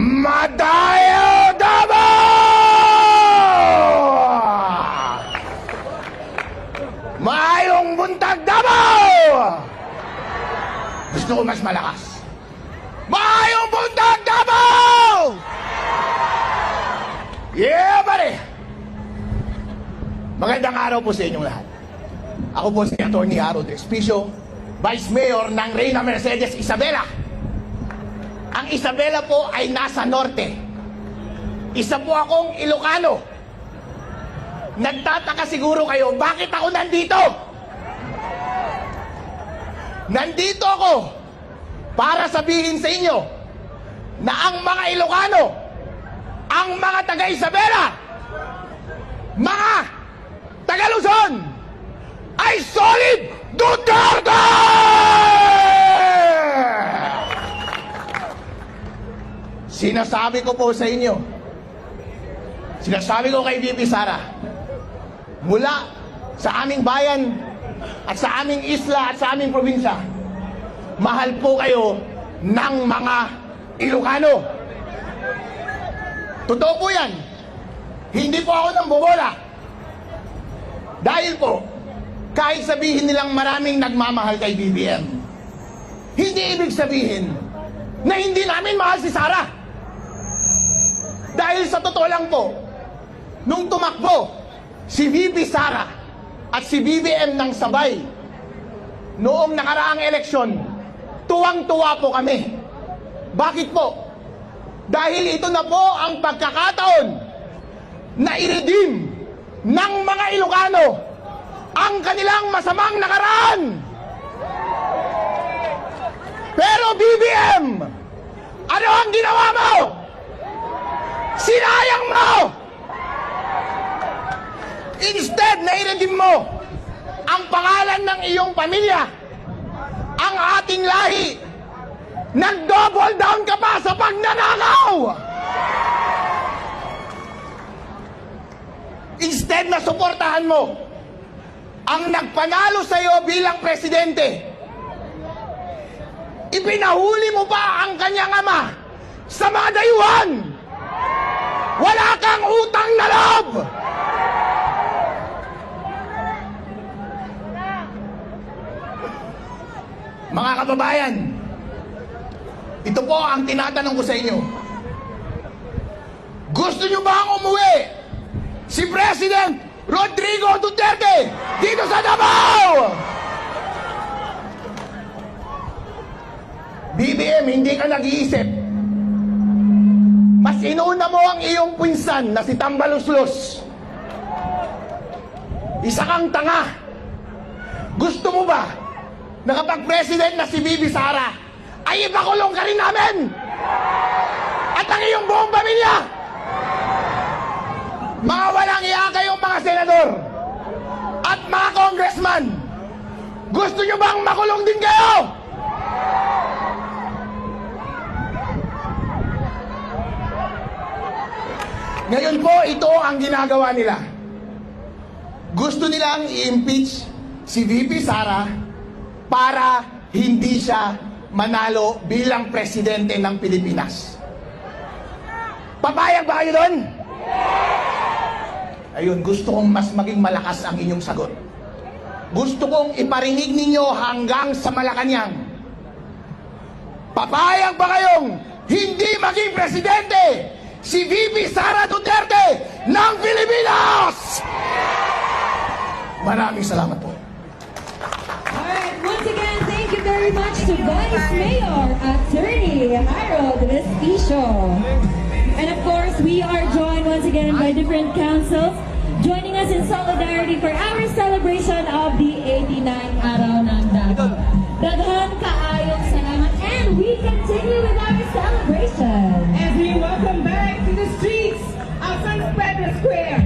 Madayo Davao! Maayong buntag Davao! Gusto ko mas malakas. Maayong buntag Davao! Yeah, pare! Magandang araw po sa inyong lahat. Ako po si Atty. Harold Espicio, Vice Mayor ng Reyna Mercedes Isabela. Ang Isabela po ay nasa norte. Isa po akong Ilocano. Nagtataka siguro kayo, bakit ako nandito? Nandito ako para sabihin sa inyo na ang mga Ilocano, ang mga taga-Isabela, mga taga-Luzon, ay solid Duterte! Sinasabi ko po sa inyo, sinasabi ko kay VP Sara, mula sa aming bayan at sa aming isla at sa aming probinsya, mahal po kayo ng mga Ilocano. Totoo po yan. Hindi po ako nang bobola. Dahil po, kahit sabihin nilang maraming nagmamahal kay BBM, hindi ibig sabihin na hindi namin mahal si Sara. Dahil sa totoo lang po, nung tumakbo si VP Sara at si BBM ng sabay noong nakaraang eleksyon, tuwang-tuwa po kami. Bakit po? Dahil ito na po ang pagkakataon na i-redeem ng mga Ilocano ang kanilang masamang nakaraan. Pero BBM, ano ang ginawa mo? Sinayang mo! Instead na i-redeem mo ang pangalan ng iyong pamilya, ang ating lahi, nag-double down ka pa sa pagnanakaw! Instead na suportahan mo ang nagpanalo sa iyo bilang presidente, ipinahuli mo pa ang kanyang ama sa mga dayuhan. Wala kang utang na loob. Mga kababayan, ito po ang tinatanong ko sa inyo. Gusto nyo ba ang umuwi si President Rodrigo Duterte dito sa Davao? BBM, hindi ka nag-iisip. Mas inuna mo ang iyong pinsan na si Tambaluslos. Isa kang tanga. Gusto mo ba na kapag president na si Bibi Sara ay ipakulong ka rin namin? At ang iyong buong pamilya? Mga walang iya kayong mga senador at mga congressman, gusto nyo bang makulong din kayo? Ngayon po, ito ang ginagawa nila. Gusto nilang i-impeach si VP Sara para hindi siya manalo bilang presidente ng Pilipinas. Papayag ba kayo doon? Ayun, gusto kong mas maging malakas ang inyong sagot. Gusto kong iparinig ninyo hanggang sa Malacanang. Papayag ba kayong hindi maging presidente si VP Sara Duterte ng Pilipinas? Maraming salamat po. Alright, once again, thank you very much to Vice Mayor Attorney Harold Espicio. And of course, we are joined once again by different councils joining us in solidarity for our celebration of the 89th Araw ng Davao. Daghan kaayong salamat, and we continue with our celebration. As we welcome back to the streets of San Pedro Square,